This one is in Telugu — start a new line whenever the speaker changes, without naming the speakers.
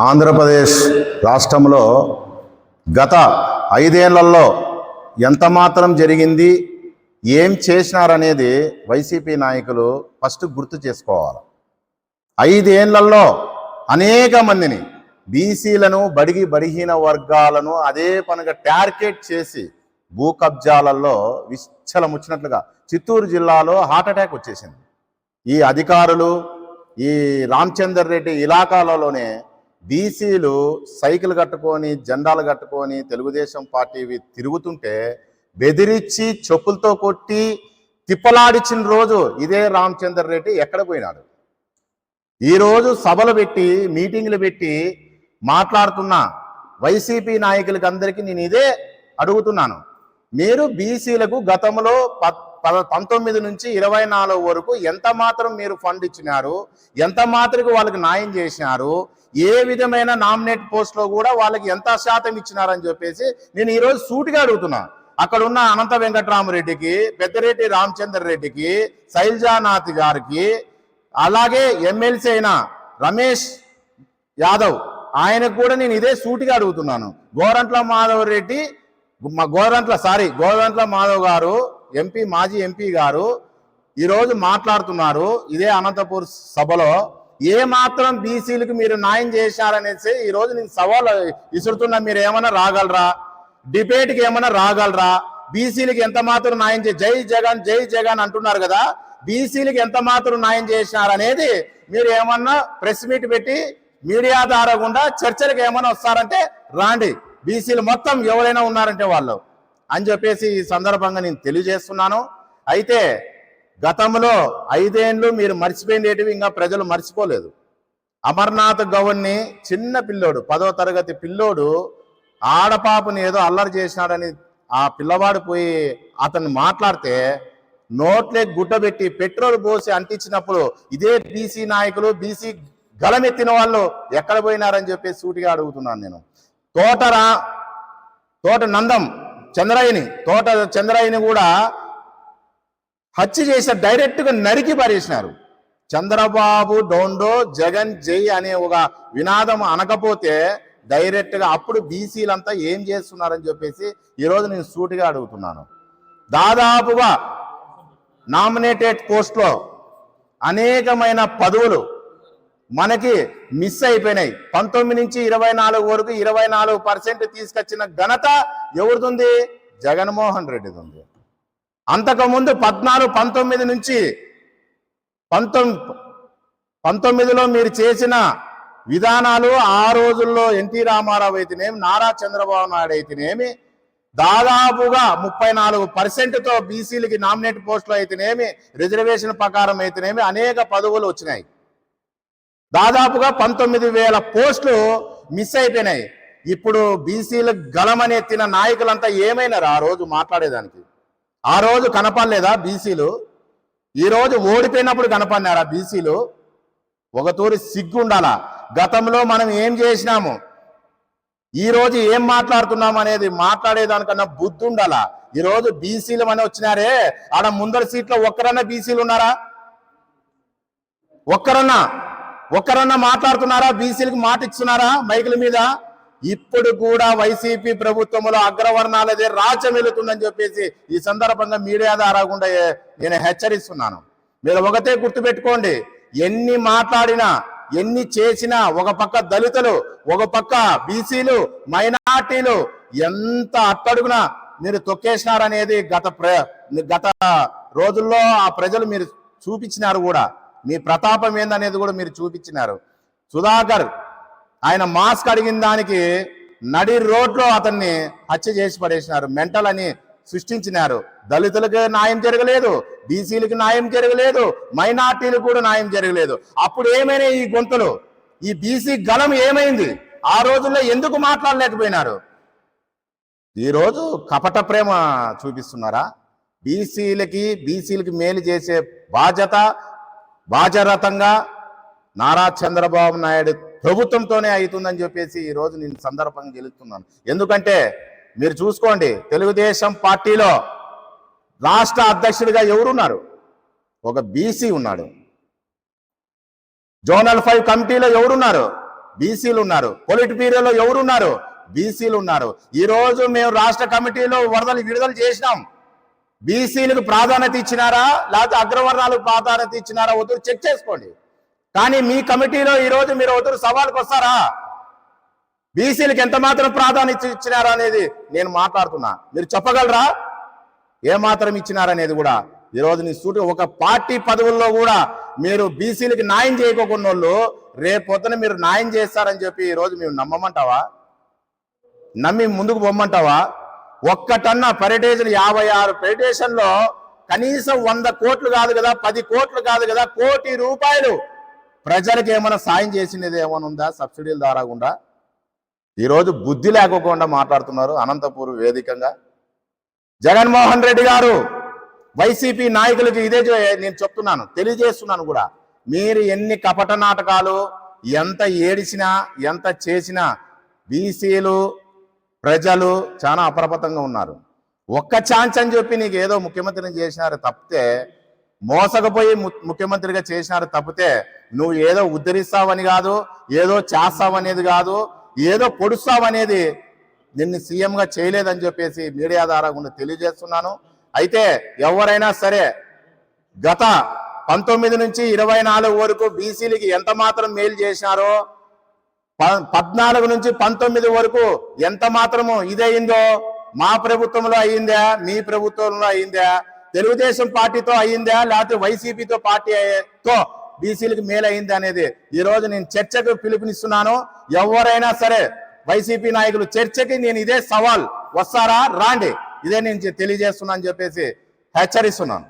ఆంధ్రప్రదేశ్ రాష్ట్రంలో గత 5 ఏళ్లలో ఎంత మాత్రం జరిగింది, ఏం చేసినారనేది వైసీపీ నాయకులు ఫస్ట్ గుర్తు చేసుకోవాలి. 5 ఏళ్లలో అనేక మందిని బీసీలను, బడిగి బడిహీన వర్గాలను అదే పనిగా టార్గెట్ చేసి భూ కబ్జాలలో విచ్చలముచ్చినట్లుగా చిత్తూరు జిల్లాలో హార్ట్ అటాక్ వచ్చేసింది. ఈ అధికారులు, ఈ రామచందర్ రెడ్డి ఇలాకాలలోనే బీసీలు సైకిల్ కట్టుకొని, జెండాలు కట్టుకొని తెలుగుదేశం పార్టీవి తిరుగుతుంటే బెదిరించి చెప్పులతో కొట్టి తిప్పలాడిచిన రోజు ఇదే రామచందర్ రెడ్డి ఎక్కడ పోయినాడు? ఈరోజు సభలు పెట్టి, మీటింగ్లు పెట్టి మాట్లాడుతున్న వైసీపీ నాయకులకి అందరికీ నేను ఇదే అడుగుతున్నాను. మీరు బీసీలకు గతంలో 19 నుంచి 24 వరకు ఎంత మాత్రం మీరు ఫండ్ ఇచ్చినారు, ఎంత మాత్రం వాళ్ళకి న్యాయం చేసినారు, ఏ విధమైన నామినేట్ పోస్ట్లో కూడా వాళ్ళకి ఎంత శాతం ఇచ్చినారని చెప్పేసి నేను ఈరోజు సూటిగా అడుగుతున్నా. అక్కడ ఉన్న అనంత వెంకటరామరెడ్డికి, పెద్దిరెడ్డి రామచందర్ రెడ్డికి, శైలజానాథ్ గారికి, అలాగే ఎమ్మెల్సీ అయిన రమేష్ యాదవ్ ఆయనకు కూడా నేను ఇదే సూటిగా అడుగుతున్నాను. గోరంట్ల మాధవ్ గారు ఎంపీ, మాజీ ఎంపీ గారు ఈరోజు మాట్లాడుతున్నారు ఇదే అనంతపూర్ సభలో. ఏ మాత్రం బీసీలకు మీరు న్యాయం చేశారనేసి ఈరోజు నేను సవాల్ విసురుతున్నా. మీరు ఏమైనా రాగలరా? డిబేట్కి ఏమైనా రాగలరా? బీసీలకు ఎంత మాత్రం న్యాయం జై జగన్ జై జగన్ అంటున్నారు కదా, బీసీలకు ఎంత మాత్రం న్యాయం చేసినారనేది మీరు ఏమన్నా ప్రెస్ మీట్ పెట్టి మీడియా ద్వారా గుండా చర్చలకు ఏమైనా వస్తారంటే రాండి, బీసీలు మొత్తం ఎవరైనా ఉన్నారంటే వాళ్ళు అని చెప్పేసి ఈ సందర్భంగా నేను తెలియజేస్తున్నాను. అయితే గతంలో 5 ఏళ్ళు మీరు మర్చిపోయినవి ఇంకా ప్రజలు మర్చిపోలేదు. అమర్నాథ్ గౌడ్ని చిన్న పిల్లోడు, 10వ తరగతి పిల్లోడు ఆడపాపని ఏదో అల్లరి చేసినాడని ఆ పిల్లవాడు పోయి అతన్ని మాట్లాడితే నోట్లే గుట్టబెట్టి పెట్రోల్ పోసి అంటించినప్పుడు ఇదే బీసీ నాయకులు, బీసీ గలమెత్తిన వాళ్ళు ఎక్కడ పోయినారని చెప్పేసి సూటిగా అడుగుతున్నాను నేను. తోట నందం చంద్రయ్యని కూడా హత్య చేసి డైరెక్ట్గా నరికి పారేసినారు. చంద్రబాబు డోండో జగన్ జై అనే ఒక వినాదం అనకపోతే డైరెక్ట్గా అప్పుడు బీసీలంతా ఏం చేస్తున్నారని చెప్పేసి ఈరోజు నేను సూటిగా అడుగుతున్నాను. దాదాపుగా నామినేటెడ్ పోస్ట్లో అనేకమైన పదవులు మనకి మిస్ అయిపోయినాయి. 19 నుంచి 24 వరకు 24% తీసుకొచ్చిన ఘనత ఎవరిది? జగన్మోహన్ రెడ్డిది ఉంది. అంతకుముందు 19 నుంచి 19లో మీరు చేసిన విధానాలు, ఆ రోజుల్లో ఎన్టీ రామారావు అయితేనేమి, నారా చంద్రబాబు నాయుడు అయితేనేమి, దాదాపుగా 34%తో బీసీలకి నామినేట్ పోస్టులు అయితేనేమి, రిజర్వేషన్ ప్రకారం అయితేనేమి అనేక పదవులు వచ్చినాయి. దాదాపుగా 19,000 పోస్టులు మిస్ అయిపోయినాయి. ఇప్పుడు బీసీలు గలమనెత్తిన నాయకులంతా ఏమైనారు? ఆ రోజు మాట్లాడేదానికి ఆ రోజు కనపడలేదా బీసీలు? ఈరోజు ఓడిపోయినప్పుడు కనపడినారా బీసీలు? ఒక తూరి సిగ్గుండాలా. గతంలో మనం ఏం చేసినాము, ఈరోజు ఏం మాట్లాడుతున్నాము అనేది మాట్లాడేదానికన్నా బుద్ధి ఉండాలా. ఈరోజు బీసీలు అని వచ్చినారే, ఆడ ముందర సీట్లో ఒక్కరన్నా బీసీలు ఉన్నారా? ఒక్కరన్నా మాట్లాడుతున్నారా? బీసీలకు మాట ఇస్తున్నారా మైకుల మీద? ఇప్పుడు కూడా వైసీపీ ప్రభుత్వంలో అగ్రవర్ణాలదే రాజ్యం వెళుతుందని చెప్పేసి ఈ సందర్భంగా మీడియా ద్వారా గుండా నేను హెచ్చరిస్తున్నాను. మీరు ఒకటే గుర్తుపెట్టుకోండి, ఎన్ని మాట్లాడినా, ఎన్ని చేసినా, ఒక పక్క దళితులు, ఒక పక్క బీసీలు, మైనార్టీలు ఎంత అట్టడుగునా మీరు తొక్కేసినారనేది గత రోజుల్లో ఆ ప్రజలు మీరు చూపించినారు కూడా. మీ ప్రతాపం ఏందనేది కూడా మీరు చూపించినారు. సుధాకర్ ఆయన మాస్క్ అడిగిన దానికి నడి రోడ్లో అతన్ని హత్య చేసి పడేసినారు, మెంటల్ అని సృష్టించినారు. దళితులకు న్యాయం జరగలేదు, బీసీలకు న్యాయం జరగలేదు, మైనార్టీలకు కూడా న్యాయం జరగలేదు. అప్పుడు ఏమైనా ఈ గొంతులు, ఈ బీసీ గలం ఏమైంది? ఆ రోజుల్లో ఎందుకు మాట్లాడలేకపోయినారు? ఈరోజు కపట ప్రేమ చూపిస్తున్నారా? బీసీలకి మేలు చేసే బాధ్యరతంగా నారా చంద్రబాబు నాయుడు ప్రభుత్వంతోనే అవుతుందని చెప్పేసి ఈరోజు నేను సందర్భంగా గెలుస్తున్నాను. ఎందుకంటే మీరు చూసుకోండి, తెలుగుదేశం పార్టీలో రాష్ట్ర అధ్యక్షుడిగా ఎవరున్నారు? ఒక బీసీ ఉన్నాడు. జోనల్ 5 కమిటీలో ఎవరున్నారు? బీసీలు ఉన్నారు. పొలిట్ బ్యూరోలో ఎవరున్నారు? బీసీలు ఉన్నారు. ఈ రోజు మేము రాష్ట్ర కమిటీలో విడుదల చేసినాం. బీసీలకు ప్రాధాన్యత ఇచ్చినారా లేకపోతే అగ్రవర్ణాలకు ప్రాధాన్యత ఇచ్చినారా వద్దు చెక్ చేసుకోండి. కానీ మీ కమిటీలో ఈరోజు మీరు వద్దు సవాల్కి వస్తారా? బీసీలకు ఎంత మాత్రం ప్రాధాన్యత ఇచ్చినారా అనేది నేను మాట్లాడుతున్నా. మీరు చెప్పగలరా ఏమాత్రం ఇచ్చినారనేది కూడా? ఈరోజు నీ సూటి ఒక పార్టీ పదవుల్లో కూడా మీరు బీసీలకి న్యాయం చేయకోకుండా వాళ్ళు రేపొద్దున మీరు న్యాయం చేస్తారని చెప్పి ఈరోజు మేము నమ్మమంటావా? నమ్మి ముందుకు పొమ్మంటావా? ఒక్కటన్నా పర్యటేషన్ 56 పర్యటేషన్లో కనీసం 100 కోట్లు కాదు కదా, 10 కోట్లు కాదు కదా, ₹1 కోటి ప్రజలకు ఏమైనా సాయం చేసినది ఏమైనా ఉందా? సబ్సిడీల ద్వారా గుండా ఈరోజు బుద్ధి లేకోకుండా మాట్లాడుతున్నారు. అనంతపూర్ వేదికగా జగన్మోహన్ రెడ్డి గారు వైసీపీ నాయకులకి ఇదే నేను చెప్తున్నాను, తెలియజేస్తున్నాను కూడా. మీరు ఎన్ని కపట నాటకాలు ఎంత ఏడిచినా ఎంత చేసినా బీసీలు ప్రజలు చాలా అప్రమత్తంగా ఉన్నారు. ఒక్క ఛాన్స్ అని చెప్పి నీకు ఏదో ముఖ్యమంత్రిని చేసినారు తప్పితే, మోసకపోయి ముఖ్యమంత్రిగా చేసినారు తప్పితే నువ్వు ఏదో ఉద్ధరిస్తావని కాదు, ఏదో చేస్తావనేది కాదు, ఏదో పొడుస్తావనేది నిన్ను సీఎంగా చేయలేదని చెప్పేసి మీడియా ద్వారా కూడా తెలియజేస్తున్నాను. అయితే ఎవరైనా సరే గత 19 నుంచి 24 వరకు బీసీలకి ఎంత మాత్రం మేలు చేసినారో, 14 నుంచి 19 వరకు ఎంత మాత్రము ఇదయిందో మా ప్రభుత్వంలో అయ్యిందా, మీ ప్రభుత్వంలో అయ్యిందా, తెలుగుదేశం పార్టీతో అయ్యిందా లేకపోతే వైసీపీతో పార్టీతో బీసీలకు మేలు అయిందా అనేది ఈరోజు నేను చర్చకు పిలుపునిస్తున్నాను. ఎవరైనా సరే వైసీపీ నాయకులు చర్చకి నేను ఇదే సవాల్, వస్తారా రాండి, ఇదే నేను తెలియజేస్తున్నా అని చెప్పేసి హెచ్చరిస్తున్నాను.